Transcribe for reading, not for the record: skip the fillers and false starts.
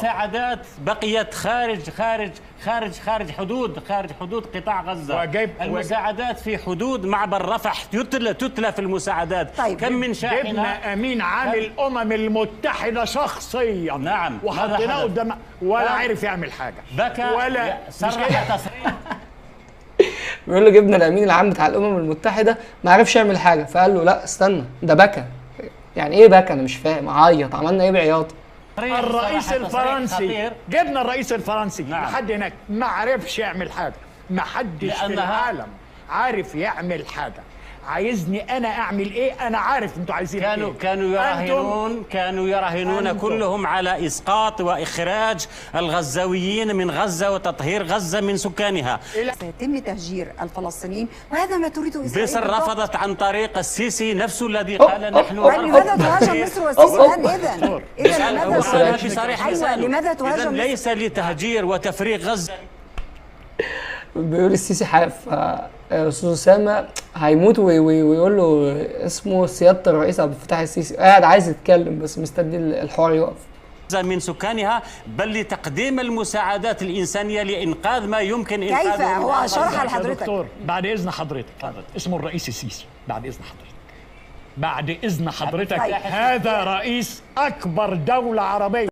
المساعدات بقيت خارج حدود قطاع غزة. المساعدات في حدود معبر رفح تتلى في المساعدات. طيب كم من شاحنة جبنا أمين عام الأمم المتحدة شخصيا. نعم. وحطيناه قدام ولا عرف يعمل حاجة. بكى ولا صرح تصريح. بيقول له جبنا الامين العام بتاع الامم المتحده ما عرفش يعمل حاجه، فقال له لا استنى ده بكى. يعني ايه بكى؟ انا مش فاهم. عيط؟ عملنا ايه بعياط؟ الرئيس الفرنسي، جبنا الرئيس الفرنسي لحد هناك ما عرفش يعمل حاجه. ما حدش في العالم عارف يعمل حاجه. عايزني انا اعمل ايه؟ انا عارف انتوا عايزين ايه. كانوا يراهنون كلهم على اسقاط واخراج الغزاويين من غزه وتطهير غزه من سكانها. سيتم تهجير الفلسطينيين، وهذا ما تريده اسرائيل. مصر رفضت عن طريق السيسي نفسه الذي قال نحن لماذا تهاجم مصر والسيسي الان؟ اذا لماذا تهاجم؟ ليس لتهجير وتفريغ غزه. بيقول السيسي حاف استاذ اسامه هيموت ويقول له اسمه سياده الرئيس عبد الفتاح السيسي، قاعد عايز يتكلم بس مستني الحوار يقف. من سكانها، بل لتقديم المساعدات الإنسانية لإنقاذ ما يمكن إنقاذه. كيف هو شرح لحضرتك؟ دكتور بعد إذن حضرتك، اسمه الرئيس السيسي. بعد إذن حضرتك، بعد إذن حضرتك، هذا رئيس أكبر دولة عربية.